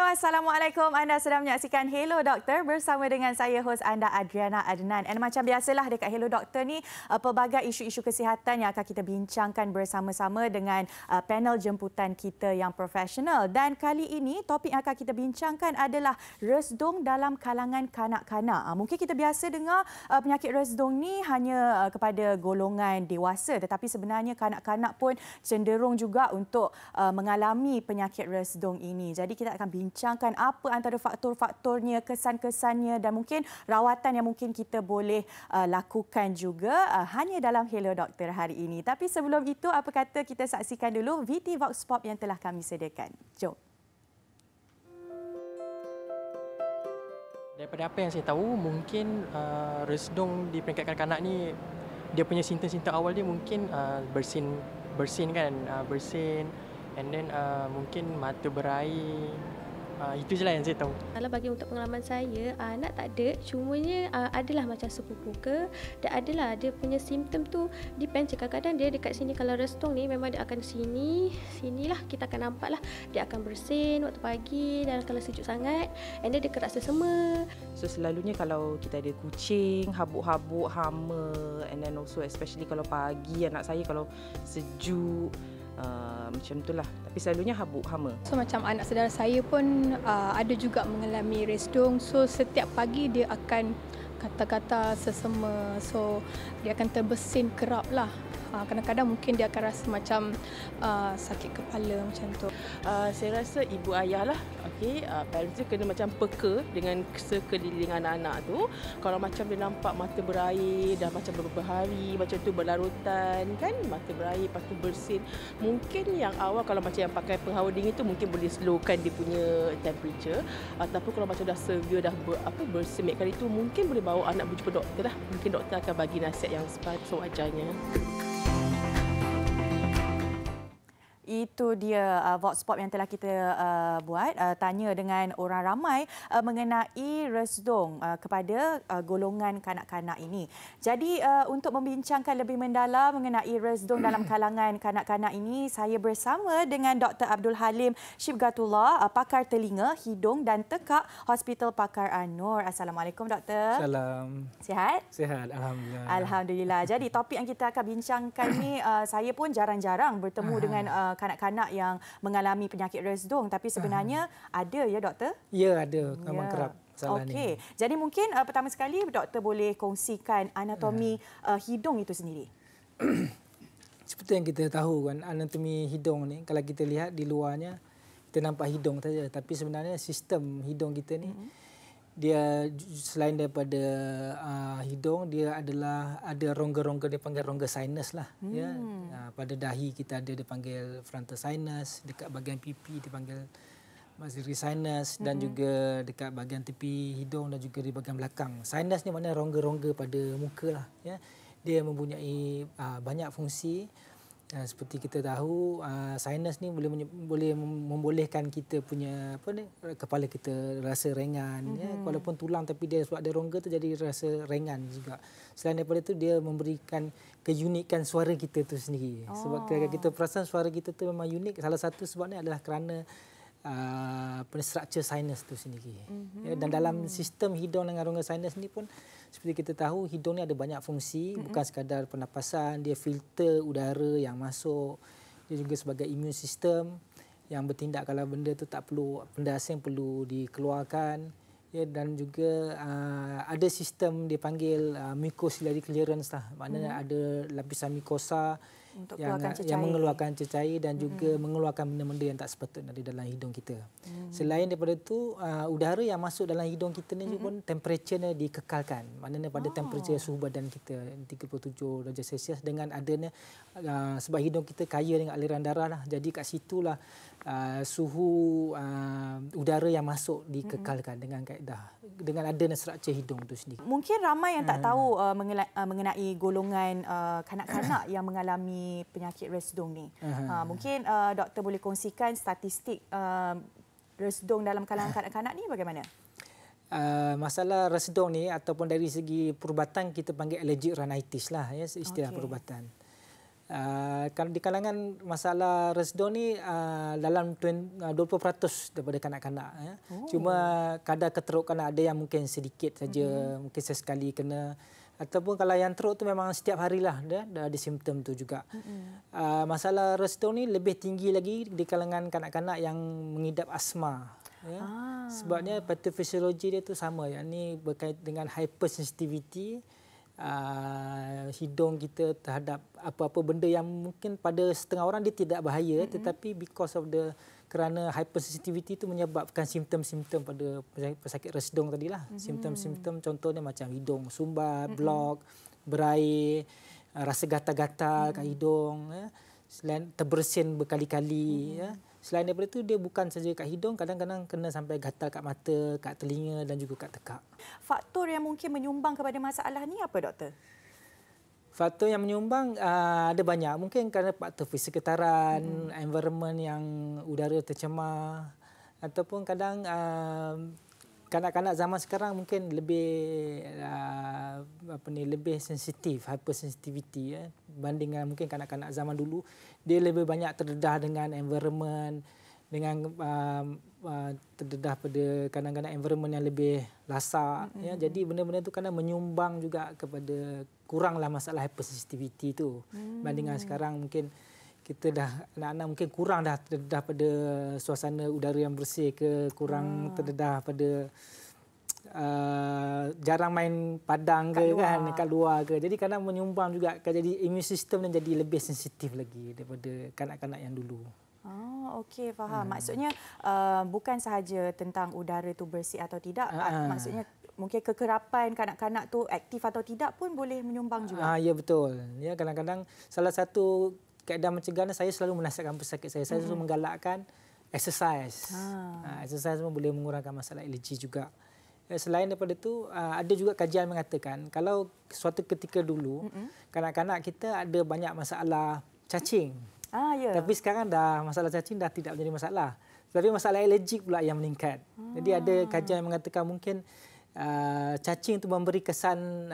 Assalamualaikum. Anda sedang menyaksikan Hello Doktor bersama dengan saya, hos anda Adriana Adnan. Dan macam biasalah dekat Hello Doktor ni, pelbagai isu-isu kesihatan yang akan kita bincangkan bersama-sama dengan panel jemputan kita yang profesional. Dan kali ini topik yang akan kita bincangkan adalah resdung dalam kalangan kanak-kanak. Mungkin kita biasa dengar penyakit resdung ni hanya kepada golongan dewasa, tetapi sebenarnya kanak-kanak pun cenderung juga untuk mengalami penyakit resdung ini. Jadi kita akan bincangkan apa antara faktor-faktornya, kesan-kesannya dan mungkin rawatan yang mungkin kita boleh lakukan juga hanya dalam Hello Doktor hari ini. Tapi sebelum itu, apa kata kita saksikan dulu VT Vox Pop yang telah kami sediakan. Jom. Daripada apa yang saya tahu, mungkin resdung di peringkat kanak-kanak ni, dia punya simptom-simptom awal dia mungkin bersin kan, bersin, and then mungkin mata berair. Itu je lah yang saya tahu. Kalau bagi untuk pengalaman saya, anak tak ada, cumanya adalah macam sepupu ke, dan adalah dia punya simptom tu depend. Kadang-kadang dia dekat sini, kalau resdung ni memang dia akan sinilah kita akan nampak lah, dia akan bersin waktu pagi dan kalau sejuk sangat, and then dia kerasa sema. So selalunya kalau kita ada kucing, habuk-habuk, hama, and then also especially kalau pagi anak saya kalau sejuk, macam itulah. Tapi selalunya habuk, hama. So macam anak saudara saya pun ada juga mengalami resdung. So setiap pagi dia akan kata-kata sesema. So dia akan terbersin kerap lah. Kadang-kadang mungkin dia akan rasa macam sakit kepala macam tu. Saya rasa ibu ayah lah. Parents dia kena macam peka dengan sekeliling anak-anak tu. Kalau macam dia nampak mata berair dah macam beberapa hari macam tu berlarutan kan, mata berair lepas tu bersin, mungkin yang awal kalau macam yang pakai penghawa dingin tu mungkin boleh slowkan dia punya temperature. Ataupun kalau macam dah severe dah bersin kali tu, mungkin boleh bawa anak berjumpa doktor lah. Mungkin doktor akan bagi nasihat yang sewajarnya. Itu dia Vox Pop yang telah kita buat, tanya dengan orang ramai mengenai resdung kepada golongan kanak-kanak ini. Jadi untuk membincangkan lebih mendalam mengenai resdung dalam kalangan kanak-kanak ini, saya bersama dengan Dr. Abdul Halim Shibgatullah, pakar telinga, hidung dan tekak Hospital Pakar An-Nur. Assalamualaikum Doktor. Salam. Sihat? Sihat, alhamdulillah. Alhamdulillah. Jadi topik yang kita akan bincangkan ni, saya pun jarang-jarang bertemu dengan kanak-kanak yang mengalami penyakit resdung, tapi sebenarnya ada ya doktor? Ya, ada. Memang kerap masalah ni. Okey. Jadi mungkin pertama sekali doktor boleh kongsikan anatomi hidung itu sendiri. Seperti yang kita tahu kan, anatomi hidung ni kalau kita lihat di luarnya kita nampak hidung saja, tapi sebenarnya sistem hidung kita ni dia selain daripada hidung, dia adalah ada rongga-rongga, dia panggil rongga sinus lah. Ya. Pada dahi kita ada dia panggil frontal sinus, dekat bahagian pipi dia panggil maxillary sinus, dan juga dekat bahagian tepi hidung dan juga di bahagian belakang. Sinus ni maknanya rongga-rongga pada muka lah. Ya. Dia mempunyai banyak fungsi. Seperti kita tahu, sinus ni boleh membolehkan kita punya kepala kita rasa ringan, ya, walaupun tulang, tapi dia sebab ada rongga tu jadi rasa ringan juga. Selain daripada itu, dia memberikan keunikan suara kita tu sendiri. Sebab kita perasan suara kita tu memang unik. Salah satu sebabnya adalah kerana struktur sinus tu sendiri. Ya, dan dalam sistem hidung dengan rongga sinus ni pun seperti kita tahu, hidung ni ada banyak fungsi, bukan sekadar pernafasan, dia filter udara yang masuk, dia juga sebagai immune system yang bertindak kalau benda tu tak perlu, benda asing perlu dikeluarkan. Ya, dan juga ada sistem dia panggil mucociliary clearance lah, maknanya ada lapisan mucosa untuk yang mengeluarkan cecair dan juga mengeluarkan benda-benda yang tak sepatutnya ada dalam hidung kita. Selain daripada itu, udara yang masuk dalam hidung kita ni pun temperaturenya dikekalkan. Maknanya pada temperatur suhu badan kita 37 darjah Celsius, dengan adanya sebab hidung kita kaya dengan aliran darah lah. Jadi kat situlah suhu udara yang masuk dikekalkan dengan kaedah, dengan adanya struktur hidung tu sendiri. Mungkin ramai yang tak tahu mengenai golongan kanak-kanak yang mengalami penyakit resdung ni. Mungkin doktor boleh kongsikan statistik resdung dalam kalangan kanak-kanak ni bagaimana? Masalah resdung ni ataupun dari segi perubatan kita panggil allergic rhinitis lah, ya, istilah perubatan. Di kalangan masalah resdung ni dalam 20% daripada kanak-kanak. Ya. Cuma kadar keterukan ada yang mungkin sedikit saja, mungkin sesekali kena. Ataupun kalau yang teruk tu memang setiap harilah dia ada simptom tu juga. Masalah resdung ni lebih tinggi lagi di kalangan kanak-kanak yang mengidap asma. Ya. Sebabnya patofisiologi dia tu sama, yang ni berkait dengan hypersensitivity hidung kita terhadap apa-apa benda yang mungkin pada setengah orang dia tidak bahaya, tetapi because of kerana hypersensitivity itu menyebabkan simptom-simptom pada pesakit resdung tadilah. Simptom-simptom contohnya macam hidung sumbat, blok, berair, rasa gatal-gatal kat hidung, ya. Selain terbersin berkali-kali, ya. Selain daripada itu dia bukan saja kat hidung, kadang-kadang kena sampai gatal kat mata, kat telinga dan juga kat tekak. Faktor yang mungkin menyumbang kepada masalah ni apa, doktor? Faktor yang menyumbang ada banyak. Mungkin kerana faktor persekitaran, environment yang udara tercemar, ataupun kadang kanak-kanak zaman sekarang mungkin lebih lebih sensitif, hypersensitivity, ya, berbanding dengan mungkin kanak-kanak zaman dulu. Dia lebih banyak terdedah dengan environment, dengan terdedah pada kadang-kadang environment yang lebih lasak, ya. Jadi benda-benda itu kadang menyumbang juga kepada kuranglah masalah hypersensitivity itu. Bandingkan sekarang mungkin kita dah anak-anak mungkin kurang dah terdedah pada suasana udara yang bersih ke, kurang terdedah pada jarang main padang ke kan, kat luar ke. Jadi kadang menyumbang juga, jadi immune system dan jadi lebih sensitif lagi daripada kanak-kanak yang dulu. Okey, faham. Maksudnya bukan sahaja tentang udara tu bersih atau tidak, maksudnya mungkin kekerapan kanak-kanak tu aktif atau tidak pun boleh menyumbang juga. Ya, betul. Ya, kadang-kadang salah satu kaedah pencegahan saya selalu menasihatkan pesakit saya selalu menggalakkan exercise. Exercise pun boleh mengurangkan masalah alergi juga. Selain daripada itu, ada juga kajian mengatakan kalau suatu ketika dulu kanak-kanak kita ada banyak masalah cacing. Tapi sekarang dah masalah cacing dah tidak menjadi masalah. Tapi masalah alergik pula yang meningkat. Jadi ada kajian yang mengatakan mungkin cacing itu memberi kesan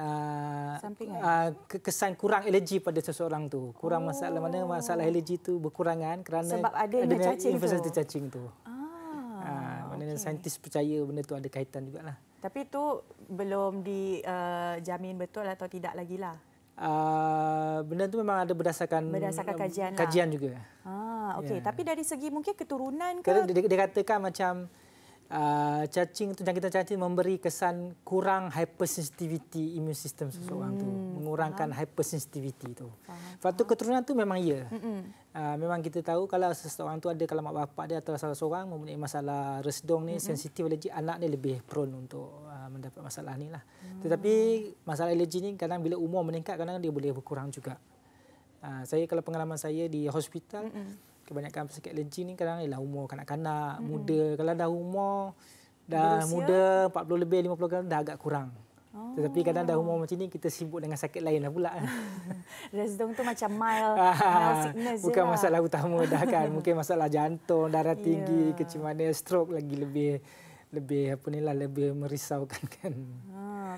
kesan kurang alergi pada seseorang tu. Kurang masalah, mana masalah alergi itu berkurangan kerana sebab adanya invasitas cacing tu. Maknanya saintis percaya benda tu ada kaitan jugalah. Tapi itu belum dijamin betul atau tidak lagi lah. Benda tu memang ada berdasarkan kajian juga. Okey, tapi dari segi mungkin keturunan ke? Dia katakan macam cacing tu, jangkitan cacing memberi kesan kurang hypersensitivity immune system seseorang tu, mengurangkan hypersensitivity tu. Faktor keturunan tu memang ya. Memang kita tahu kalau seseorang tu ada, kalau mak bapak dia atau salah seorang mempunyai masalah resdung ni, sensitif alergi, anak ni lebih prone untuk mendapat masalah ni lah. Tetapi masalah alergi ni kadang bila umur meningkat kadang dia boleh berkurang juga. Saya kalau pengalaman saya di hospital, kebanyakan pesakit alergi ni kadang ialah umur kanak-kanak, muda. Kalau dah umur dah muda, 40 lebih, 50 dah agak kurang. Tetapi kadang dah umur macam ni kita sibuk dengan sakit lain lah pula. Resdung tu macam mild sickness je. Bukan masalah utama dah kan. Mungkin masalah jantung, darah tinggi, kecemasan, stroke lagi lebih lebih merisaukan kan.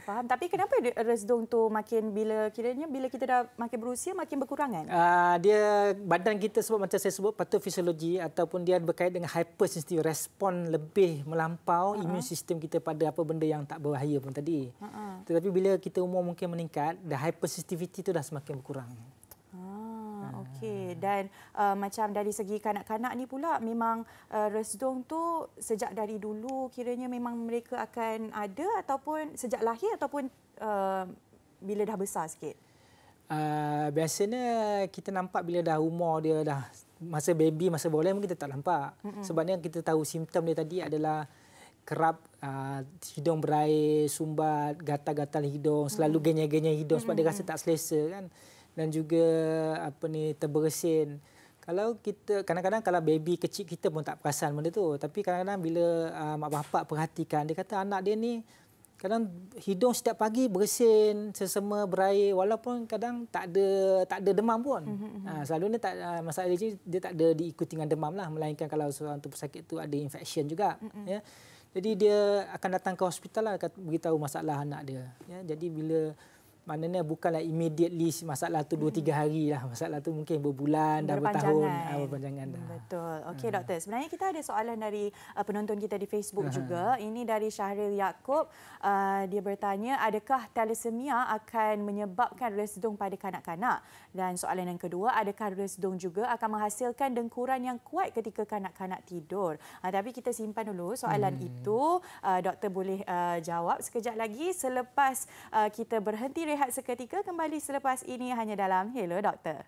Faham. Tapi kenapa resdung tu makin bila kita dah makin berusia makin berkurangan? Dia badan kita sebab macam saya sebut patofisiologi ataupun dia berkait dengan hypersensitive, respon lebih melampau immune system kita pada apa benda yang tak berbahaya pun tadi. Tetapi bila kita umur mungkin meningkat, the hypersensitivity tu dah semakin berkurang. Okey, dan macam dari segi kanak-kanak ni pula memang resdung tu sejak dari dulu kiranya memang mereka akan ada ataupun sejak lahir ataupun bila dah besar sikit? Biasanya kita nampak bila dah umur dia dah masa baby, masa boleh mungkin kita tak nampak. Sebabnya kita tahu simptom dia tadi adalah kerap hidung berair, sumbat, gatal-gatal hidung, selalu genyai-genyai hidung sebab dia rasa tak selesa kan. Dan juga terbersin. Kalau kita kadang-kadang kalau baby kecil kita pun tak perasan benda tu, tapi kadang-kadang bila mak bapak perhatikan, dia kata anak dia ni kadang hidung setiap pagi bersin, sesama berair walaupun kadang tak ada demam pun. Selalunya tak masalah alergi dia tak ada diikuti dengan demam lah, melainkan kalau seorang tu pesakit tu ada infection juga, ya. Jadi dia akan datang ke hospital lah beritahu masalah anak dia, ya. Jadi bila maknanya bukanlah immediately masalah tu 2-3 hari lah. Masalah tu mungkin berbulan, dah bertahun, berpanjangan dah. Betul. Okey doktor, sebenarnya kita ada soalan dari penonton kita di Facebook juga. Ini dari Syahril Yaakob. Dia bertanya, adakah thalassemia akan menyebabkan resdung pada kanak-kanak? Dan soalan yang kedua, adakah resdung juga akan menghasilkan dengkuran yang kuat ketika kanak-kanak tidur? Tapi kita simpan dulu soalan itu. Doktor boleh jawab sekejap lagi selepas kita berhenti rehat seketika. Kembali selepas ini hanya dalam Hello Doktor.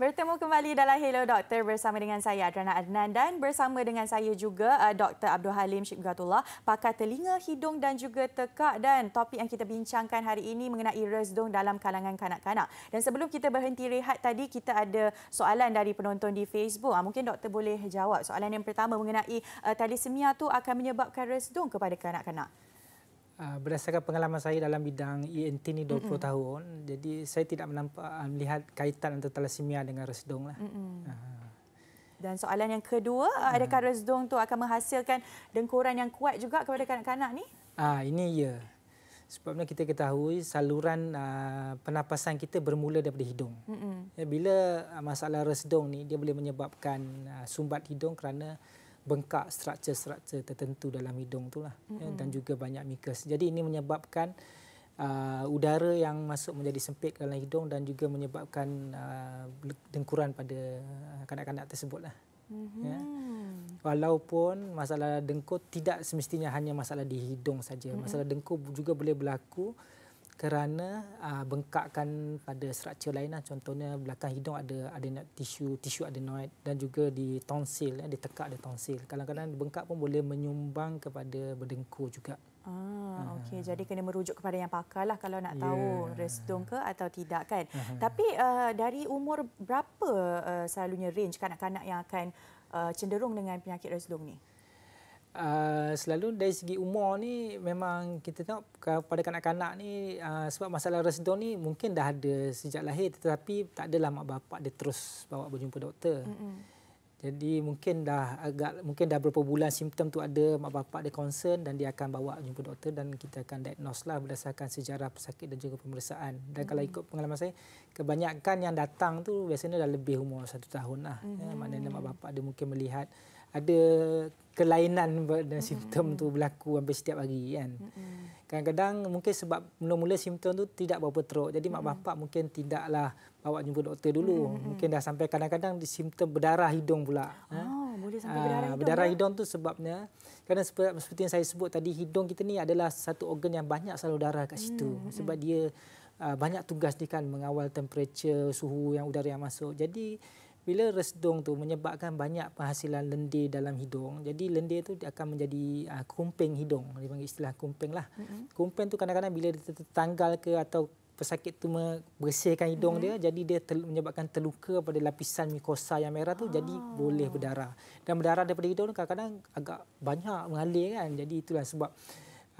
Bertemu kembali dalam Hello Doktor bersama dengan saya Adriana Adnan dan bersama dengan saya juga Dr. Abdul Halim Shibgatullah, pakar telinga, hidung dan juga tekak, dan topik yang kita bincangkan hari ini mengenai resdung dalam kalangan kanak-kanak. Dan sebelum kita berhenti rehat tadi, kita ada soalan dari penonton di Facebook. Mungkin doktor boleh jawab soalan yang pertama mengenai thalassemia tu akan menyebabkan resdung kepada kanak-kanak. Berdasarkan pengalaman saya dalam bidang ENT ni 20 tahun, jadi saya tidak melihat kaitan antara thalassemia dengan resdung lah. Dan soalan yang kedua, adakah resdung tu akan menghasilkan dengkuran yang kuat juga kepada kanak-kanak ni? Ini ya. Sebabnya kita ketahui saluran pernafasan kita bermula daripada hidung. Bila masalah resdung ni, dia boleh menyebabkan sumbat hidung kerana bengkak struktur-struktur tertentu dalam hidung itulah, dan juga banyak mukus. Jadi ini menyebabkan udara yang masuk menjadi sempit dalam hidung dan juga menyebabkan dengkuran pada kanak-kanak tersebutlah. Ya. Walaupun masalah dengkur tidak semestinya hanya masalah di hidung saja. Masalah dengkur juga boleh berlaku kerana bengkakan pada struktur lain. Contohnya belakang hidung ada tisu adenoid dan juga di tonsil, di tekak ada tonsil. Kadang-kadang bengkak pun boleh menyumbang kepada berdengkur juga. Okey, jadi kena merujuk kepada yang pakar lah kalau nak tahu resdung ke atau tidak kan. Tapi dari umur berapa selalunya range kanak-kanak yang akan cenderung dengan penyakit resdung ni? Selalu dari segi umur ni memang kita tengok pada kanak-kanak ni sebab masalah resdung ni mungkin dah ada sejak lahir, tetapi tak adalah mak bapak dia terus bawa berjumpa doktor. Jadi mungkin dah beberapa bulan simptom tu ada, mak bapak dia concern dan dia akan bawa jumpa doktor dan kita akan diagnose lah berdasarkan sejarah pesakit dan juga pemeriksaan. Dan kalau ikut pengalaman saya, kebanyakan yang datang tu biasanya dah lebih umur 1 tahun lah. Maknanya mak bapak dia mungkin melihat ada kelainan dan simptom tu berlaku hampir setiap hari kan. Kadang-kadang mungkin sebab mula-mula simptom tu tidak berapa teruk. Jadi mak bapak mungkin tidaklah bawa jumpa doktor dulu. Mungkin dah sampai kadang-kadang simptom berdarah hidung pula. Boleh sampai berdarah hidung. Berdarah hidung tu sebabnya kerana seperti yang saya sebut tadi, hidung kita ni adalah satu organ yang banyak selalu darah kat situ. Sebab dia banyak tugas dia kan mengawal temperature, suhu yang udara yang masuk. Jadi bila resdung tu menyebabkan banyak penghasilan lendir dalam hidung, jadi lendir tu dia akan menjadi kumping hidung. Dia panggil istilah kumping lah. Kumping tu kadang-kadang bila dia tertanggal ke atau pesakit tu membersihkan hidung dia, jadi dia menyebabkan terluka pada lapisan mukosa yang merah tu, jadi boleh berdarah. Dan berdarah daripada hidung kadang-kadang agak banyak mengalir kan. Jadi itulah sebab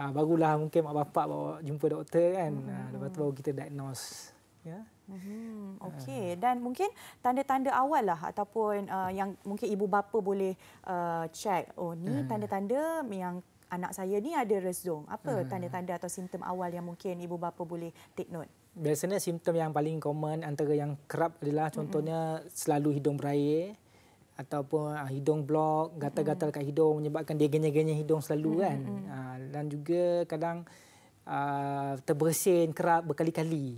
barulah mungkin mak bapak bawa jumpa doktor kan. Lepas tu baru kita diagnose. Ya. Okey, dan mungkin tanda-tanda awal lah ataupun yang mungkin ibu bapa boleh cek, ni tanda-tanda yang anak saya ni ada resdung. Apa tanda-tanda atau simptom awal yang mungkin ibu bapa boleh take note? Biasanya simptom yang paling common antara yang kerap adalah contohnya selalu hidung berair ataupun hidung blok, gatal-gatal kat hidung menyebabkan dia genyar-genyar hidung selalu kan. Dan juga kadang terbersin kerap berkali-kali.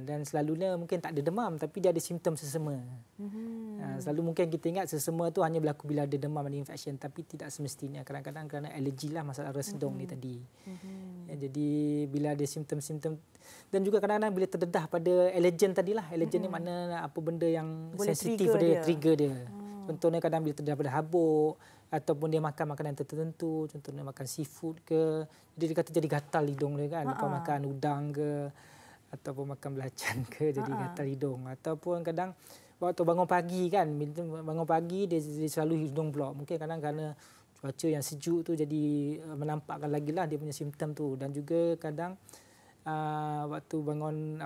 Dan selalunya mungkin tak ada demam tapi dia ada simptom sesama. Selalu mungkin kita ingat sesama tu hanya berlaku bila ada demam, ada infection, tapi tidak semestinya. Kadang-kadang kerana alergi lah masalah resdung ni tadi. Jadi bila ada simptom-simptom dan juga kadang-kadang bila terdedah pada allergen tadilah. Allergen ni makna apa benda yang boleh sensitif pada trigger dia. Contohnya kadang bila terdedah pada habuk ataupun dia makan makanan tertentu, contohnya makan seafood ke, jadi dia kata jadi gatal hidung dia kan. Lepas makan udang ke ataupun makan belacan ke jadi gatal hidung, ataupun kadang waktu bangun pagi kan, bangun pagi dia selalu hidung blok. Mungkin kadang kerana cuaca yang sejuk tu jadi menampakkan lagi lah dia punya simptom tu. Dan juga kadang waktu bangun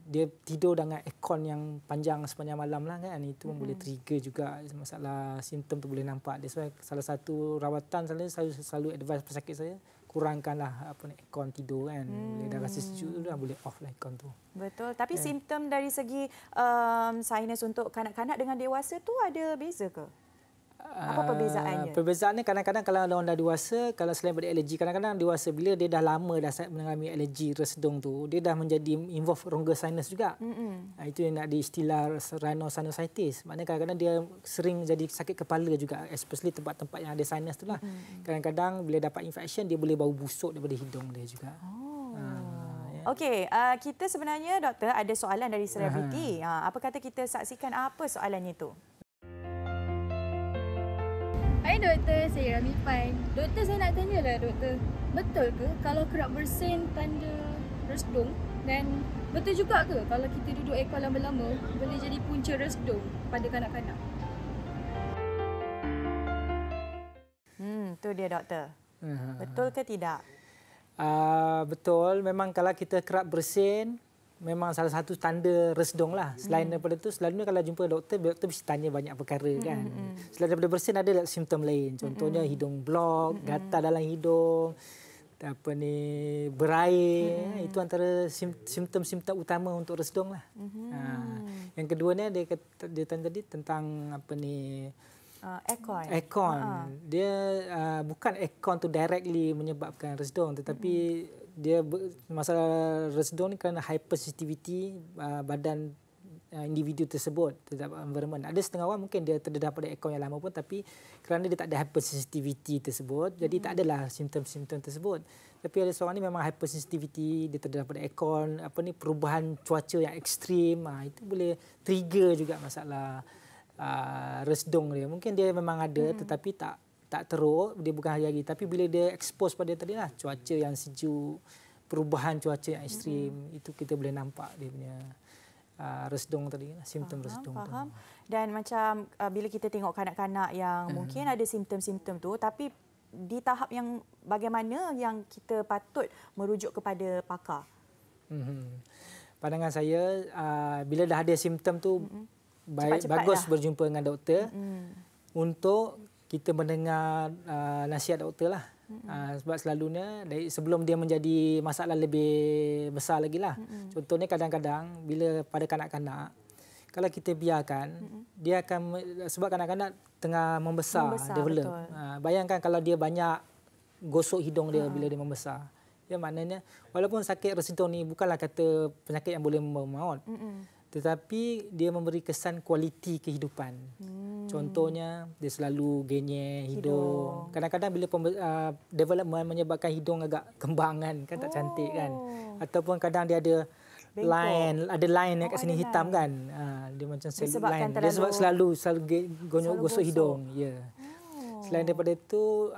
dia tidur dengan aircon yang panjang sepanjang malam lah kan, itu boleh trigger juga masalah simptom tu boleh nampak. That's why salah satu rawatan selalu advise pesakit saya, kurangkanlah aircon tidur kan. Boleh dah rasa sejuk tu dah boleh off lah aircon tu. Betul. Tapi simptom dari segi sinus untuk kanak-kanak dengan dewasa tu ada beza ke? Apa perbezaannya? Perbezaannya kadang-kadang kalau orang dah dewasa, kalau selain pada alergi, kadang-kadang dewasa bila dia dah lama dah mengalami alergi resdung tu, dia dah menjadi involve rongga sinus juga. Itu yang nak diistilah rhinosinusitis. Maknanya kadang-kadang dia sering jadi sakit kepala juga, especially tempat-tempat yang ada sinus tu lah. Kadang-kadang bila dapat infection, dia boleh bau busuk daripada hidung dia juga. Okey, kita sebenarnya doktor ada soalan dari selebriti. Apa kata kita saksikan apa soalannya tu? Hai doktor, saya Rami Pan. Doktor, saya nak tanyalah doktor, betul ke kalau kerap bersin tanda resdung, dan betul juga ke kalau kita duduk aircon lama-lama boleh jadi punca resdung pada kanak-kanak? Tu dia doktor. Betul ke tidak? Betul, memang kalau kita kerap bersin memang salah satu tanda resdung lah. Selain daripada tu, selalunya kalau jumpa doktor mesti tanya banyak perkara kan. Selain daripada bersin ada simptom lain. Contohnya hidung blok, gatal dalam hidung, berair. Itu antara simptom-simptom utama untuk resdung lah. Yang kedua ni dia tanya tadi tentang aircon. Dia bukan aircon tu directly menyebabkan resdung, tetapi dia masalah resdung ni kerana hypersensitivity badan individu tersebut terhadap environment. Ada setengah orang mungkin dia terdedah pada aircon yang lama pun, tapi kerana dia tak ada hypersensitivity tersebut, jadi tak adalah simptom-simptom tersebut. Tapi ada seorang ni memang hypersensitivity, dia terdedah pada aircon, perubahan cuaca yang ekstrim, itu boleh trigger juga masalah resdung dia. Mungkin dia memang ada tetapi tak teruk, dia bukan hari-hari, tapi bila dia expose pada tadi lah cuaca yang sejuk, perubahan cuaca yang ekstrim, itu kita boleh nampak dia punya resdung tadi, simptom resdung tu. Dan macam bila kita tengok kanak-kanak yang mungkin ada simptom-simptom tu, tapi di tahap yang bagaimana yang kita patut merujuk kepada pakar? Pandangan saya, bila dah ada simptom tu, bagus berjumpa dengan doktor untuk kita mendengar nasihat doktor lah. Sebab selalunya sebelum dia menjadi masalah lebih besar lagi lah. Contohnya kadang-kadang bila pada kanak-kanak, kalau kita biarkan, dia akan, sebab kanak-kanak tengah membesar develop. Bayangkan kalau dia banyak gosok hidung dia bila dia membesar. Ya, maknanya walaupun sakit resdung ni bukanlah kata penyakit yang boleh membawa maut. Tetapi dia memberi kesan kualiti kehidupan. Contohnya, dia selalu genyek hidung. Kadang-kadang bila development menyebabkan hidung agak kembangan, kan tak cantik kan. Ataupun kadang dia ada line yang kat sini hitam kan. Dia macam cellulite line. Dia sebab selalu gosok hidung. Ya. Selain daripada itu,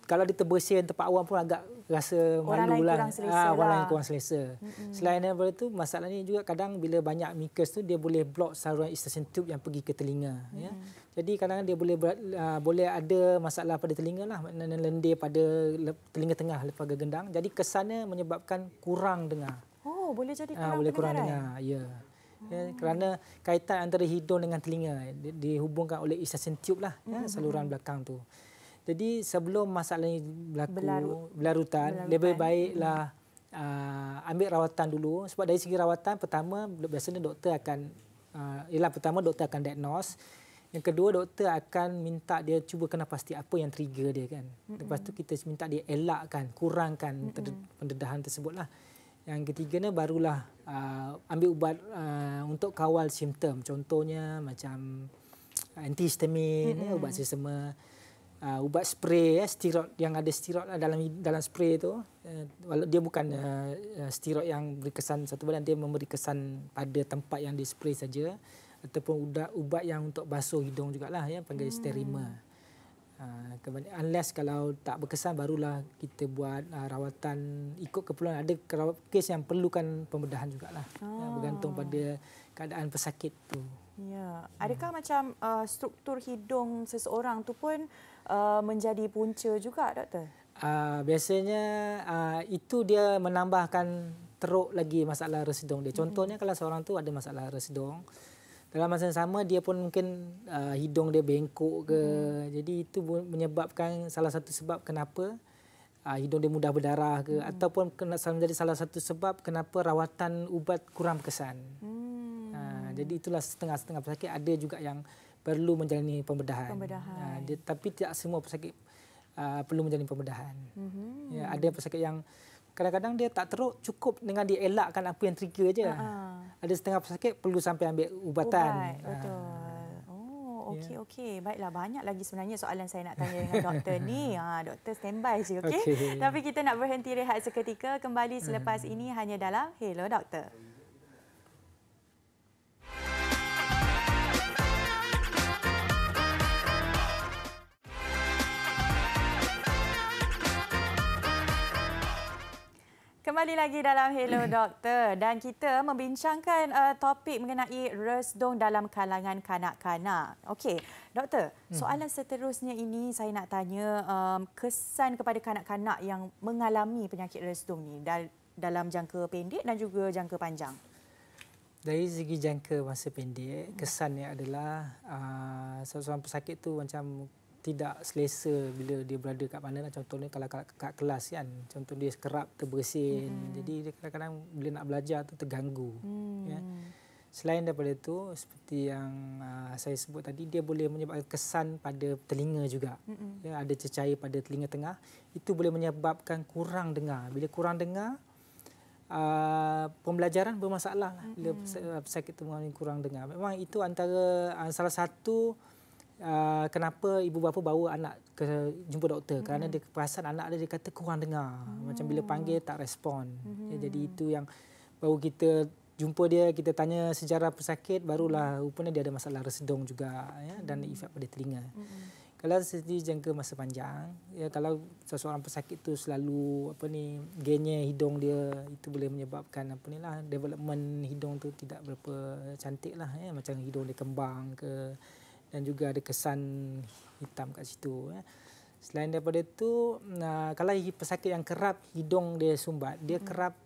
kalau dia terbersin tempat awam pun agak rasa malu lah. Orang lain kurang selesa. Selain daripada itu, masalah ni juga kadang bila banyak mucus tu, dia boleh block saluran eustachian tube yang pergi ke telinga. Ya. Jadi kadang-kadang dia boleh ada masalah pada telinga lah. Maknanya lendir pada telinga tengah lepas gendang. Jadi kesannya menyebabkan kurang dengar. Oh, boleh jadi boleh kurang dengar. Ya. Ya, kerana kaitan antara hidung dengan telinga dihubungkan oleh eustachian tube lah, saluran belakang tu. Jadi sebelum masalah ini berlaku, berlarutan, lebih baiklah ambil rawatan dulu. Sebab dari segi rawatan, pertama biasanya doktor akan, pertama doktor akan diagnose. Yang kedua, doktor akan minta dia cuba kena pasti apa yang trigger dia kan. Lepas tu kita minta dia elakkan, kurangkan pendedahan tersebut lah. Yang ketiganya barulah ambil ubat untuk kawal simptom. Contohnya macam antihistamin, ubat sesama. Ubat spray, steroid yang ada steroid dalam spray tu, dia bukan steroid yang beri kesan satu badan, dia memberi kesan pada tempat yang di spray saja, ataupun ubat yang untuk basuh hidung jugalah, ya, panggil Stearima. Unless kalau tak berkesan, barulah kita buat rawatan ikut keperluan. Ada kes yang perlukan pembedahan jugalah, bergantung pada keadaan pesakit tu. Ya, adakah macam struktur hidung seseorang tu pun menjadi punca juga, doktor? Biasanya itu dia menambahkan teruk lagi masalah resdung dia. Contohnya kalau seorang tu ada masalah resdung, dalam masa yang sama dia pun mungkin hidung dia bengkok ke. Jadi itu menyebabkan salah satu sebab kenapa hidung dia mudah berdarah ke, ataupun menjadi salah satu sebab kenapa rawatan ubat kurang berkesan. Jadi itulah setengah-setengah pesakit ada juga yang perlu menjalani pembedahan. Tapi tidak semua pesakit perlu menjalani pembedahan. Ya, ada pesakit yang kadang-kadang dia tak teruk, cukup dengan dia elakkan apa yang trigger aja. Ada setengah pesakit perlu sampai ambil ubatan. Betul. Oh, okey. Baiklah, banyak lagi sebenarnya soalan saya nak tanya dengan doktor ni. Doktor standby je, okey? Tapi kita nak berhenti rehat seketika, kembali selepas ini hanya dalam Hello Doktor. Kembali lagi dalam Hello Doktor, dan kita membincangkan topik mengenai resdung dalam kalangan kanak-kanak. Okey, doktor, soalan seterusnya ini saya nak tanya kesan kepada kanak-kanak yang mengalami penyakit resdung ni dalam jangka pendek dan juga jangka panjang. Dari segi jangka masa pendek, kesannya adalah seorang pesakit tu macam tidak selesa bila dia berada kat mana. Contohnya kalau kat kelas kan, contoh dia kerap terbersin. Jadi dia kadang-kadang bila nak belajar tu terganggu. Ya. Selain daripada itu, seperti yang saya sebut tadi, dia boleh menyebabkan kesan pada telinga juga. Ya, ada cecair pada telinga tengah, itu boleh menyebabkan kurang dengar. Bila kurang dengar, pembelajaran bermasalah bila pesakit itu mengalami kurang dengar. Memang itu antara salah satu kenapa ibu bapa bawa anak ke jumpa doktor, kerana dia perasan anak dia kata kurang dengar, macam bila panggil tak respon. Ya, jadi itu yang baru kita jumpa dia, kita tanya sejarah pesakit, barulah rupanya dia ada masalah resdung juga, ya, dan efek pada telinga. Kalau segi jangka masa panjang, ya, kalau seseorang pesakit tu selalu genye hidung dia, itu boleh menyebabkan development hidung tu tidak berapa cantik lah, ya, macam hidung dia kembang ke, dan juga ada kesan hitam kat situ. Ya. Selain daripada itu, kalau pesakit yang kerap hidung dia sumbat, dia kerap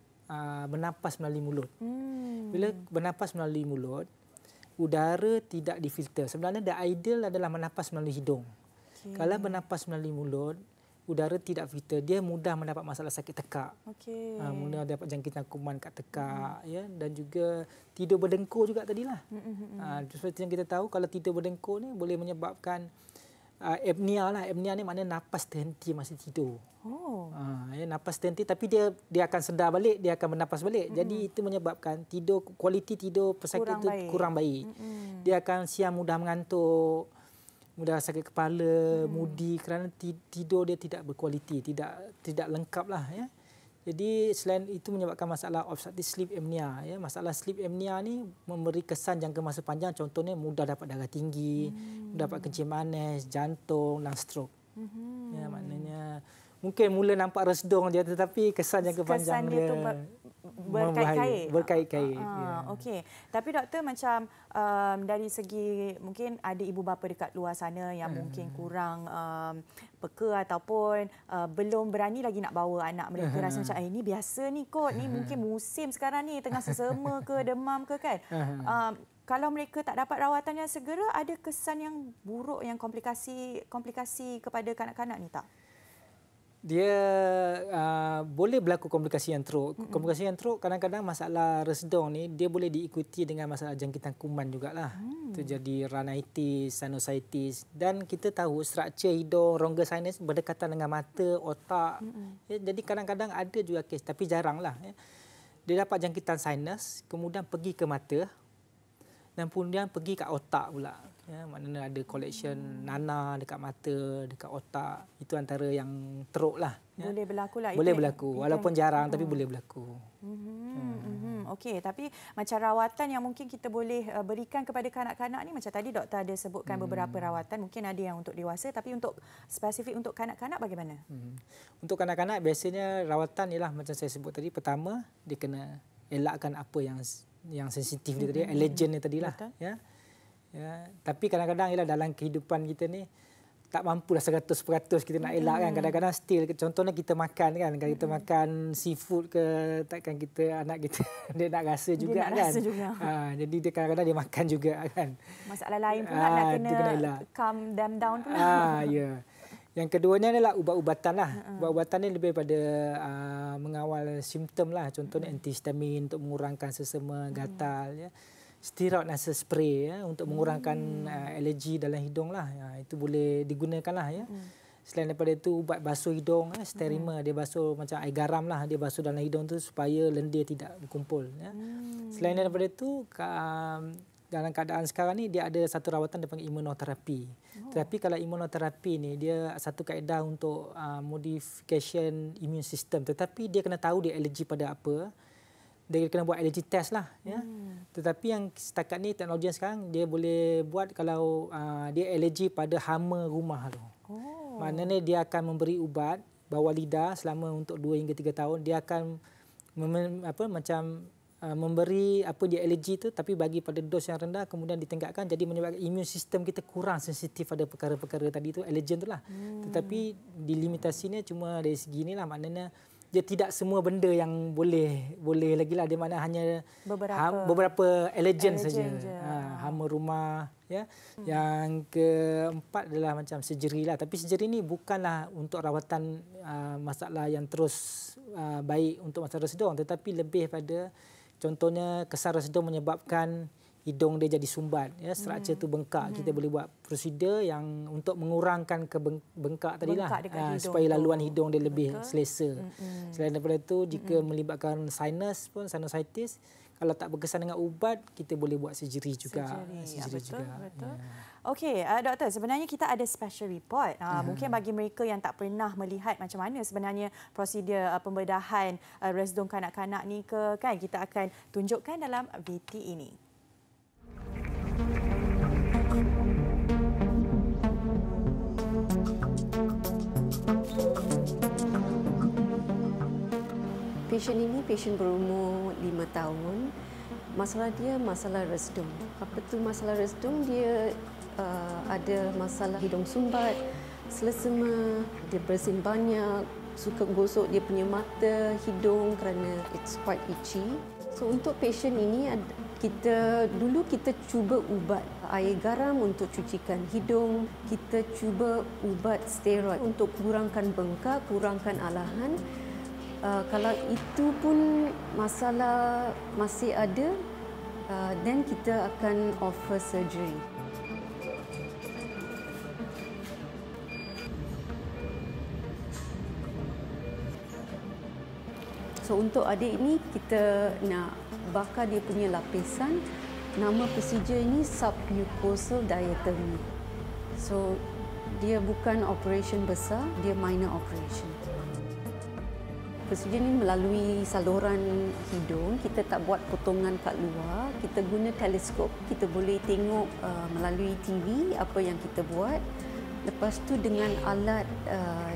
bernafas melalui mulut. Bila bernafas melalui mulut, udara tidak difilter. Sebenarnya the ideal adalah bernafas melalui hidung. Kalau bernafas melalui mulut, udara tidak filter, dia mudah mendapat masalah sakit tekak. Mudah dapat jangkitan kuman kat tekak, ya, dan juga tidur berdengkur juga tadilah. Seperti yang kita tahu, kalau tidur berdengkur ni boleh menyebabkan apnea lah. Apnea ni maknanya nafas terhenti masa tidur. Ya, nafas terhenti, tapi dia akan sedar balik, dia akan bernafas balik. Jadi itu menyebabkan kualiti tidur pesakit itu kurang baik. Dia akan siang mudah mengantuk, mudah sakit kepala, moody, kerana tidur dia tidak berkualiti, tidak lengkap lah, ya. Jadi selain itu menyebabkan masalah obstructive sleep apnea, ya. Masalah sleep apnea ni memberi kesan jangka masa panjang, contohnya mudah dapat darah tinggi, mudah dapat kencing manis, jantung dan stroke. Ya, maknanya mungkin mula nampak resdung je, tetapi kesan jangka panjang dia berkait-kait. Okey. Tapi doktor, macam dari segi mungkin ada ibu bapa dekat luar sana yang mungkin kurang peka ataupun belum berani lagi nak bawa anak mereka, rasa macam ini biasa ni kot, ni mungkin musim sekarang ni tengah sesama ke demam ke kan. Kalau mereka tak dapat rawatan yang segera, ada kesan yang buruk, yang komplikasi kepada kanak-kanak ni tak? Dia boleh berlaku komplikasi yang teruk. Komplikasi yang teruk kadang-kadang masalah resdung ni dia boleh diikuti dengan masalah jangkitan kuman jugalah. Itu jadi rhinitis, sinusitis, dan kita tahu struktur hidung, rongga sinus berdekatan dengan mata, otak. Ya, jadi kadang-kadang ada juga kes, tapi jaranglah. Ya. Dia dapat jangkitan sinus, kemudian pergi ke mata dan kemudian pergi ke otak pula. Ya, maknanya ada collection nanah dekat mata, dekat otak. Itu antara yang teruk lah. Ya. Boleh berlaku lah. Boleh berlaku. Walaupun jarang, tapi boleh berlaku. Okey, tapi macam rawatan yang mungkin kita boleh berikan kepada kanak-kanak ni, macam tadi doktor ada sebutkan beberapa rawatan. Mungkin ada yang untuk dewasa, tapi untuk spesifik untuk kanak-kanak bagaimana? Untuk kanak-kanak biasanya rawatan ialah macam saya sebut tadi. Pertama, dia kena elakkan apa yang sensitif dia tadi, allergen ni tadilah. Ya. Ya, tapi kadang-kadang ialah dalam kehidupan kita ni tak mampu dah 100% kita nak elak kan. Kadang-kadang still, contohnya kita makan kan. Kalau kita makan seafood ke, takkan anak kita dia nak rasa juga dia nak kan. Rasa juga. Jadi dia kadang-kadang dia makan juga kan. Masalah lain pula nak kena calm them down pula. Ya. Yang keduanya adalah ubat-ubatan lah. Ubat-ubatan ni lebih pada mengawal simptom lah. Contohnya antihistamin untuk mengurangkan sesama gatal. Ya. Steroid nasal spray ya, untuk mengurangkan alergi dalam hidung lah. Itu boleh digunakan lah ya. Selain daripada itu ubat basuh hidung, Stearima, dia basuh macam air garam lah. Dia basuh dalam hidung tu supaya lendir tidak berkumpul. Ya. Selain daripada itu, dalam keadaan sekarang ni dia ada satu rawatan dipanggil imunoterapi. Tetapi kalau imunoterapi ni dia satu kaedah untuk modification immune system. Tetapi dia kena tahu dia alergi pada apa. Dia kena buat allergy test lah. Ya. Tetapi yang setakat ni teknologi yang sekarang dia boleh buat kalau dia alergi pada hama rumah tu. Maknanya dia akan memberi ubat bawah lidah selama untuk 2 hingga 3 tahun. Dia akan memberi apa dia alergi tu tapi bagi pada dos yang rendah kemudian ditingkatkan jadi menyebabkan immune system kita kurang sensitif pada perkara-perkara tadi tu allergen tu lah. Tetapi dilimitasinya cuma dari segi ni lah, maknanya dia tidak semua benda yang boleh lagi lah. Dia mana hanya beberapa allergen saja. Hama rumah. Ya. Yang keempat adalah macam surgery lah. Tapi surgery ni bukanlah untuk rawatan masalah yang terus baik untuk masalah resedung. Tetapi lebih pada contohnya kesar resedung menyebabkan hidung dia jadi sumbat, ya, struktur tu bengkak. Kita boleh buat prosedur yang untuk mengurangkan bengkak tadilah, supaya laluan hidung dia lebih selesa. Selain daripada itu, jika melibatkan sinus pun, sinusitis, kalau tak berkesan dengan ubat, kita boleh buat surgery juga. Betul. Okey, doktor, sebenarnya kita ada special report. Mungkin bagi mereka yang tak pernah melihat macam mana sebenarnya prosedur pembedahan resdung kanak-kanak ni kan, kita akan tunjukkan dalam VT ini. Pasien ini pasien berumur 5 tahun. Masalah dia masalah resdung. Apa tu masalah resdung? Dia ada masalah hidung sumbat, selesema, dia bersin banyak, suka gosok dia punya mata, hidung kerana it's quite itchy. So untuk pasien ini kita cuba ubat air garam untuk cucikan hidung, kita cuba ubat steroid untuk kurangkan bengkak, kurangkan alahan. Kalau itu pun masalah masih ada, then kita akan offer surgery. So untuk adik ini kita nak bakar dia punya lapisan. Nama prosedur ini submucosal diathermy. So dia bukan operation besar, dia minor operation. Prosedur ini melalui saluran hidung, kita tak buat potongan kat luar, kita guna teleskop, kita boleh tengok melalui TV apa yang kita buat. Lepas tu dengan alat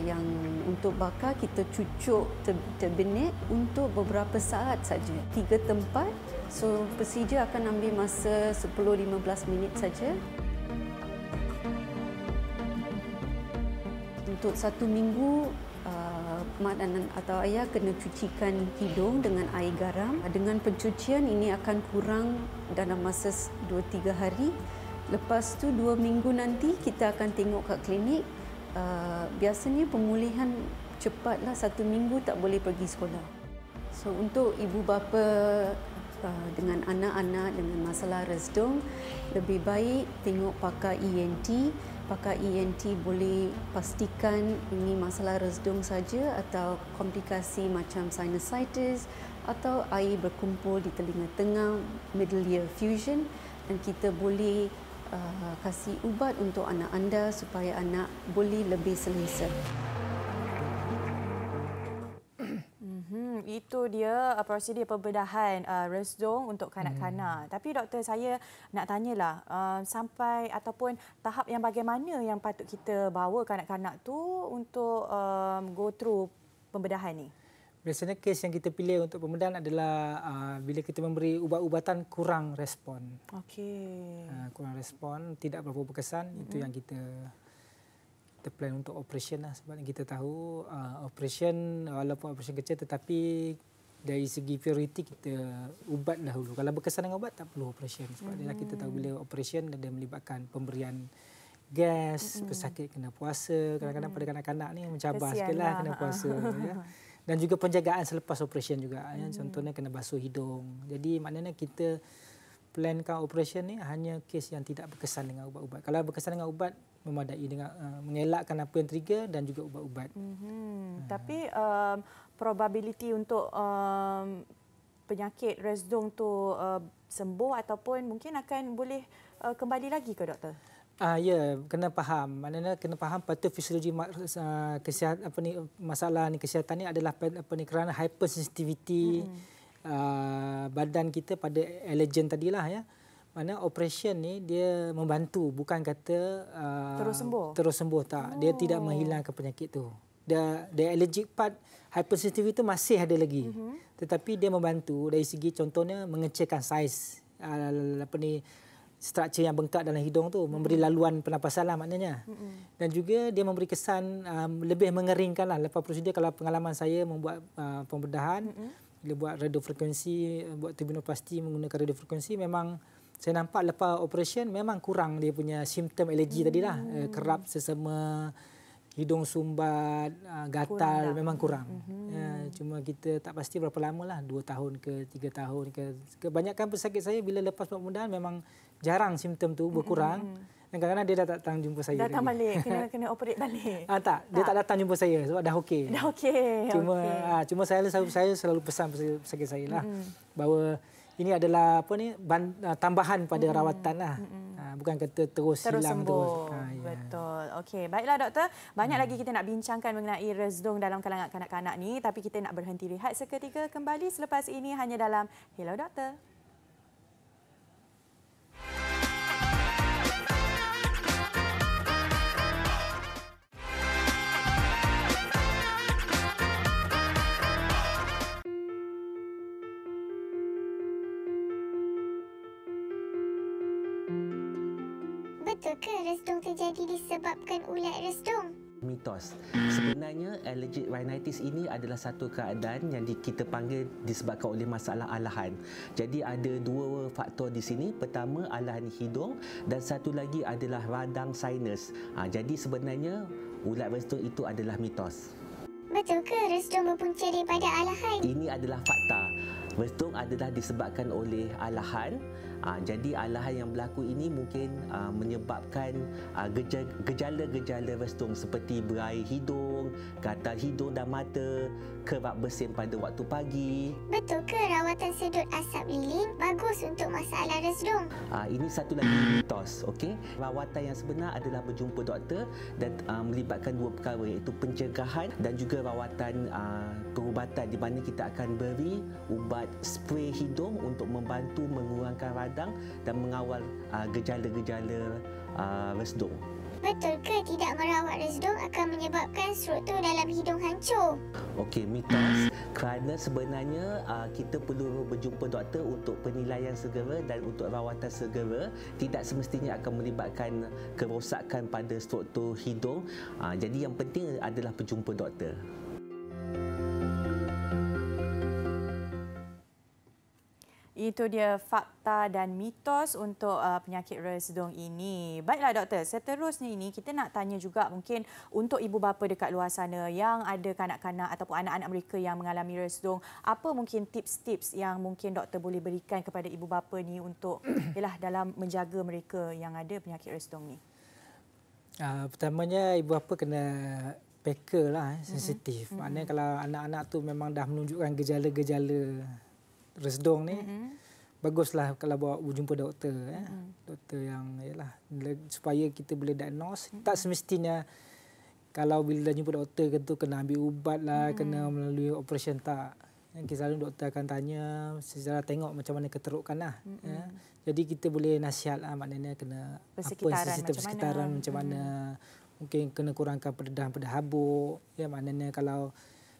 yang untuk bakar, kita cucuk terbenit untuk beberapa saat saja, 3 tempat. So prosedur akan ambil masa 10-15 minit saja. Untuk 1 minggu, mak atau ayah kena cucikan hidung dengan air garam. Dengan pencucian ini akan kurang dalam masa 2-3 hari. Lepas tu 2 minggu nanti kita akan tengok kat klinik. Biasanya pemulihan cepatlah, 1 minggu tak boleh pergi sekolah. So untuk ibu bapa dengan anak-anak dengan masalah resdung, lebih baik tengok pakar ENT. Pakar ENT boleh pastikan ini masalah resdung saja atau komplikasi macam sinusitis atau air berkumpul di telinga tengah, middle ear fusion, dan kita boleh kasih ubat untuk anak anda supaya anak boleh lebih selesa. Itu dia prosedur pembedahan resdung untuk kanak-kanak. Tapi doktor, saya nak tanyalah sampai ataupun tahap yang bagaimana yang patut kita bawa kanak-kanak tu untuk go through pembedahan ni? Biasanya kes yang kita pilih untuk pembedahan adalah bila kita memberi ubat-ubatan kurang respon. Okey. Kurang respon, tidak berapa berkesan, itu yang kita kita plan untuk operation lah. Sebab kita tahu operation walaupun operation kecil tetapi dari segi prioriti kita ubat dahulu. Kalau berkesan dengan ubat tak perlu operation. Sebab kita tahu bila operation dia melibatkan pemberian gas, pesakit kena puasa. Kadang-kadang pada kanak-kanak ni mencabar sikitlah kena puasa. Ya. Dan juga penjagaan selepas operation juga. Ya. Contohnya kena basuh hidung. Jadi maknanya kita plankan operation ni hanya kes yang tidak berkesan dengan ubat-ubat. Kalau berkesan dengan ubat, memadai dengan mengelakkan apa yang trigger dan juga ubat-ubat. Tapi probability untuk penyakit resdung tu sembuh ataupun mungkin akan boleh kembali lagi ke doktor? Ya, kena faham. Maknanya kena faham patofisiologi kesihatan masalah ni kesihatan ni adalah kerana hypersensitivity badan kita pada allergen tadilah ya. Mana operation ni dia membantu, bukan kata terus sembuh tak. Dia tidak menghilangkan penyakit tu. The allergic part hypersensitivity itu masih ada lagi. Tetapi dia membantu dari segi contohnya mengecilkan saiz struktur yang bengkak dalam hidung tu, memberi laluan pernafasan lah maknanya. Dan juga dia memberi kesan lebih mengeringkan lah. Lepas prosedur, kalau pengalaman saya membuat pembedahan, bila buat radiofrekuensi, buat turbinoplasti menggunakan radiofrekuensi, memang saya nampak lepas operation memang kurang dia punya simptom alergi tadilah. Kerap sesama, hidung sumbat, gatal memang kurang. Ya, cuma kita tak pasti berapa lama lah, 2 tahun ke 3 tahun ke. Kebanyakan pesakit saya bila lepas pembedahan memang jarang simptom tu berkurang. Dan kadang-kadang dia dah datang jumpa saya. Datang balik, kena operate balik. Tak, dia tak datang jumpa saya sebab dah okey. Dah okey. Cuma saya selalu pesan pesakit saya lah bahawa ini adalah tambahan pada rawatan lah. Bukan kata terus hilang sembuh. Ya. Betul. Okey, baiklah doktor. Banyak lagi kita nak bincangkan mengenai resdung dalam kalangan kanak-kanak ni, tapi kita nak berhenti rehat seketika, kembali selepas ini hanya dalam Hello Doktor. Betul ke resdung terjadi disebabkan ulat resdung? Mitos. Sebenarnya allergic rhinitis ini adalah satu keadaan yang kita panggil disebabkan oleh masalah alahan. Jadi ada 2 faktor di sini. Pertama alahan hidung dan satu lagi adalah radang sinus. Jadi sebenarnya ulat resdung itu adalah mitos. Betul ke resdung berpunca daripada alahan? Ini adalah fakta. Resdung adalah disebabkan oleh alahan. Jadi alahan yang berlaku ini mungkin menyebabkan gejala-gejala resdung seperti berair hidung, gatal hidung dan mata, kerap bersin pada waktu pagi. Betul ke rawatan sedut asap lilin bagus untuk masalah resdung? Ini satu lagi mitos. Okey, rawatan yang sebenar adalah berjumpa doktor dan melibatkan 2 perkara, iaitu pencegahan dan juga rawatan perubatan di mana kita akan beri ubat spray hidung untuk membantu mengurangkan radang dan mengawal gejala-gejala resdung. Betul ke tidak merawat resdung akan menyebabkan struktur dalam hidung hancur? Okey, mitos. Kerana sebenarnya kita perlu berjumpa doktor untuk penilaian segera dan untuk rawatan segera. Tidak semestinya akan melibatkan kerosakan pada struktur hidung. Jadi yang penting adalah berjumpa doktor. Itu dia fakta dan mitos untuk penyakit resdung ini. Baiklah doktor, seterusnya ini kita nak tanya juga mungkin untuk ibu bapa dekat luar sana yang ada kanak-kanak ataupun anak-anak mereka yang mengalami resdung, apa mungkin tips-tips yang mungkin doktor boleh berikan kepada ibu bapa ni untuk dalam menjaga mereka yang ada penyakit resdung ni? Pertamanya ibu bapa kena peka lah, sensitif. Maknanya kalau anak-anak tu memang dah menunjukkan gejala-gejala resdung ni, baguslah kalau bawa jumpa doktor, doktor yang supaya kita boleh diagnose. Tak semestinya kalau bila jumpa doktor kena ambil ubat lah, kena melalui operation, tak. Kita selalu doktor akan tanya secara tengok macam mana keterukan lah. Jadi kita boleh nasihat lah, maknanya kena sistem sekitaran macam mana. Mungkin kena kurangkan pendedahan pada habuk. Maknanya kalau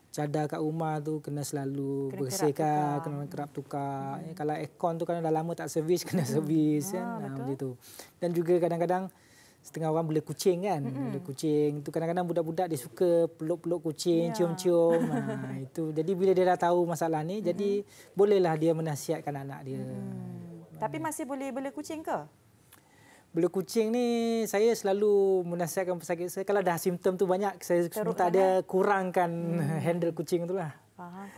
cadar kat rumah tu kena selalu bersihkan, kena kerap tukar. Kalau aircon tu kalau dah lama tak servis, kena servis. Macam tu. Dan juga kadang-kadang setengah orang bela kucing kan. Bela kucing tu kadang-kadang budak-budak dia suka peluk-peluk kucing, cium-cium. Itu. Jadi bila dia dah tahu masalah ni, jadi bolehlah dia menasihatkan anak dia. Tapi masih boleh bela kucing ke? Bela kucing ni saya selalu menasihatkan pesakit saya kalau dah simptom tu banyak saya minta dia kurangkan handle kucing tu lah. Faham.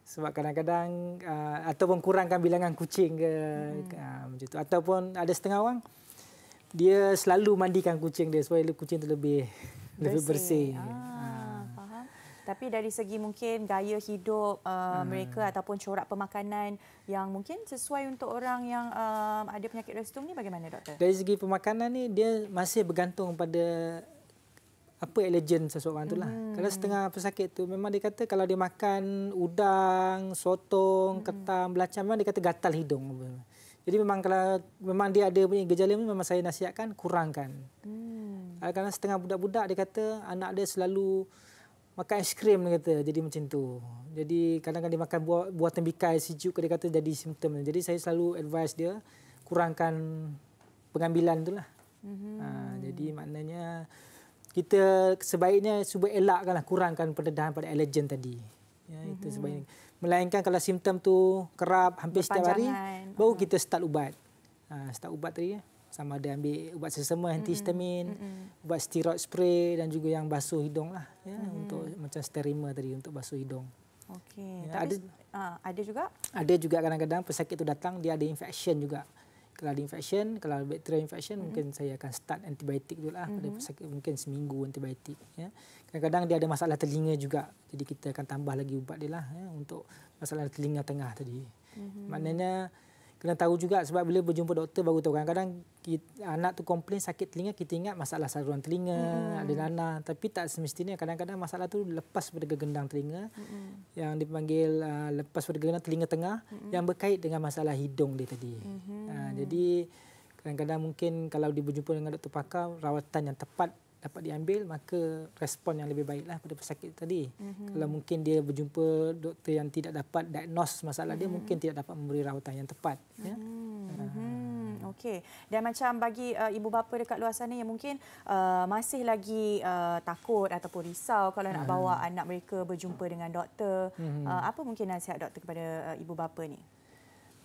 Sebab kadang-kadang ataupun kurangkan bilangan kucing ke macam tu. Ataupun ada setengah orang dia selalu mandikan kucing dia supaya kucing tu lebih bersih. Faham. Tapi dari segi mungkin gaya hidup mereka ataupun corak pemakanan yang mungkin sesuai untuk orang yang ada penyakit restung ni bagaimana doktor? Dari segi pemakanan ni dia masih bergantung pada apa allergen seseorang tu lah. Kalau setengah pesakit tu memang dia kata kalau dia makan udang, sotong, ketam, belacan memang dia kata gatal hidung. Jadi memang kalau memang dia ada punya gejala ni memang saya nasihatkan kurangkan. Kerana setengah budak-budak dia kata anak dia selalu makan aiskrim dia kata jadi macam tu. Jadi kadang-kadang dia makan buah tembikai sejuk dia kata jadi simptom. Jadi saya selalu advise dia kurangkan pengambilan tu lah. Jadi maknanya kita sebaiknya cuba elakkanlah kurangkan pendedahan pada allergen tadi. Ya, itu sebaiknya. Melainkan kalau simptom tu kerap hampir setiap hari, baru kita start ubat. Start ubat tadi ya. Sama ada ambil ubat sesama antihistamin, ubat steroid spray dan juga yang basuh hidung lah. Ya, untuk macam Sterimar tadi untuk basuh hidung. Okey. Ya, ada juga? Ada juga kadang-kadang pesakit tu datang dia ada infection juga. Kalau ada infection, kalau bacterial infection mungkin saya akan start antibiotik dulu lah pada pesakit mungkin seminggu antibiotik. Ya. Kadang-kadang dia ada masalah telinga juga. Jadi kita akan tambah lagi ubat dia lah ya, untuk masalah telinga tengah tadi. Maknanya kena tahu juga sebab bila berjumpa doktor baru tahu. Kadang-kadang anak tu komplain sakit telinga, kita ingat masalah saluran telinga, ada nanah. Tapi tak semestinya kadang-kadang masalah tu lepas pada gegendang telinga yang dipanggil lepas pada gegendang telinga tengah yang berkait dengan masalah hidung dia tadi. Jadi kadang-kadang mungkin kalau dia berjumpa dengan doktor pakar, rawatan yang tepat dapat diambil, maka respon yang lebih baiklah pada pesakit tadi. Kalau mungkin dia berjumpa doktor yang tidak dapat diagnose masalah dia, mungkin tidak dapat memberi rawatan yang tepat. Ya. Okey. Dan macam bagi ibu bapa dekat luar sana yang mungkin masih lagi takut ataupun risau kalau nak bawa anak mereka berjumpa dengan doktor, apa mungkin nasihat doktor kepada ibu bapa ni?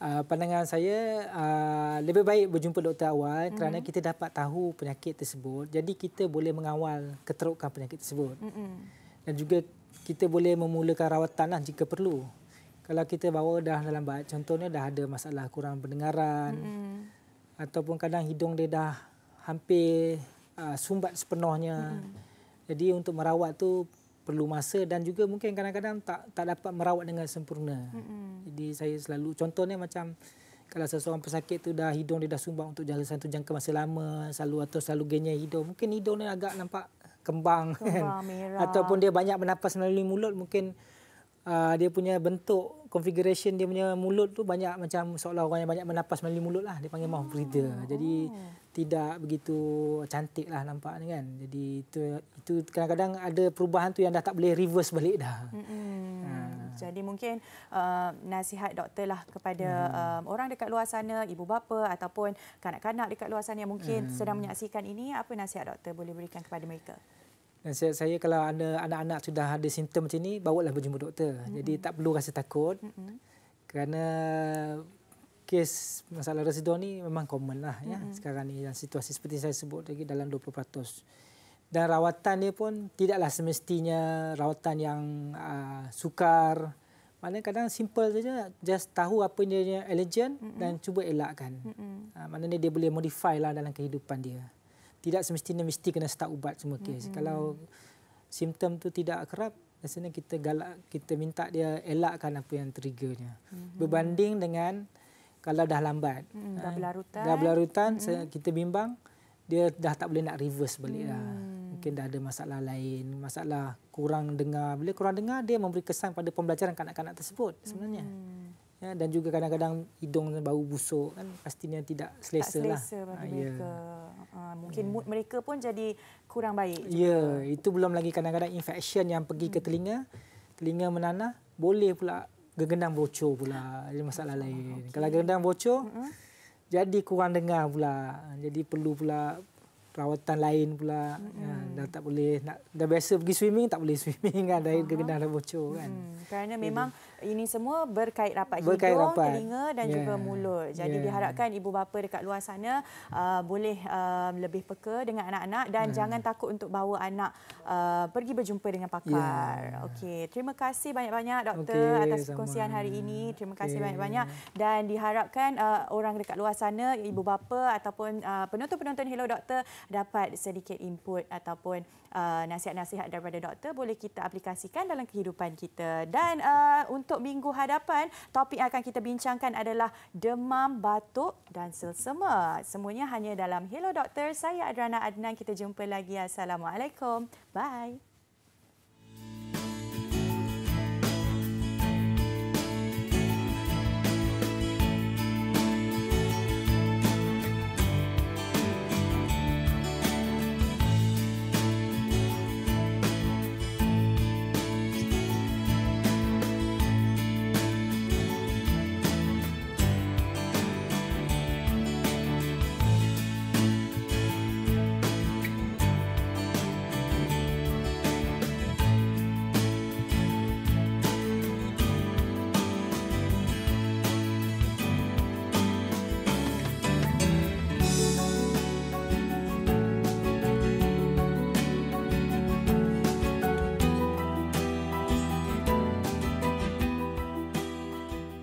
Pandangan saya lebih baik berjumpa doktor awal kerana kita dapat tahu penyakit tersebut. Jadi kita boleh mengawal keterukan penyakit tersebut. Dan juga kita boleh memulakan rawatan lah jika perlu. Kalau kita bawa dah lambat, contohnya dah ada masalah kurang pendengaran ataupun kadang hidung dia dah hampir sumbat sepenuhnya. Jadi untuk merawat tu perlu masa dan juga mungkin kadang-kadang tak dapat merawat dengan sempurna. Jadi saya selalu contohnya macam kalau seseorang pesakit tu dah hidung dia dah sumbat untuk satu jangka masa lama, selalu genyai hidung, mungkin hidung dia agak nampak kembang kan? Merah. Ataupun dia banyak bernapas melalui mulut, mungkin dia punya bentuk configuration dia punya mulut tu banyak macam seolah orang yang banyak bernapas melalui mulut lah, dia panggil mouth breather. Jadi tidak begitu cantik lah nampak ni kan. Jadi itu kadang-kadang ada perubahan tu yang dah tak boleh reverse balik dah. Jadi mungkin nasihat doktor lah kepada orang dekat luar sana, ibu bapa ataupun kanak-kanak dekat luar sana yang mungkin sedang menyaksikan ini, apa nasihat doktor boleh berikan kepada mereka? Nasihat saya kalau ada anak-anak sudah ada simptom macam ni, bawalah berjumpa doktor. Jadi tak perlu rasa takut. Kerana kes masalah residua ni memang common lah ya sekarang ni, dan situasi seperti saya sebut lagi dalam 20%. Dan rawatan dia pun tidaklah semestinya rawatan yang sukar. Maknanya kadang simple saja, just tahu apa dia allergen dan cuba elakkan. Maknanya dia boleh modify lah dalam kehidupan dia. Tidak semestinya mesti kena start ubat semua kes. Kalau simptom tu tidak kerap, biasanya kita minta dia elakkan apa yang triggernya. Berbanding dengan kalau dah lambat. Dah berlarutan, kita bimbang, dia dah tak boleh nak reverse balik dah. Mungkin dah ada masalah lain, masalah kurang dengar. Bila kurang dengar, dia memberi kesan pada pembelajaran kanak-kanak tersebut sebenarnya. Ya, dan juga kadang-kadang hidung bau busuk kan pastinya tidak selesa lah. Tak selesa bagi mereka. Mungkin mood mereka pun jadi kurang baik juga. Ya, itu belum lagi kadang-kadang infection yang pergi ke telinga menanah, boleh pula gegendang bocor pula. Jadi masalah lain. Kalau gegendang bocor, jadi kurang dengar pula. Jadi perlu pula perawatan lain pula. Dah tak boleh dah biasa pergi swimming tak boleh swimming kan, air gendah dah bocor kan. Kerana memang ini semua berkait rapat Berkait hidung, rapat. telinga dan juga mulut. Jadi diharapkan ibu bapa dekat luar sana boleh lebih peka dengan anak-anak dan jangan takut untuk bawa anak pergi berjumpa dengan pakar. Okey, terima kasih banyak-banyak doktor atas perkongsian hari ini. Terima kasih banyak-banyak dan diharapkan orang dekat luar sana, ibu bapa ataupun penonton-penonton Hello Doktor dapat sedikit input ataupun nasihat-nasihat daripada doktor boleh kita aplikasikan dalam kehidupan kita. Dan untuk minggu hadapan, topik yang akan kita bincangkan adalah demam, batuk dan selsema. Semuanya hanya dalam Hello Doktor. Saya Adriana Adnan. Kita jumpa lagi. Assalamualaikum. Bye.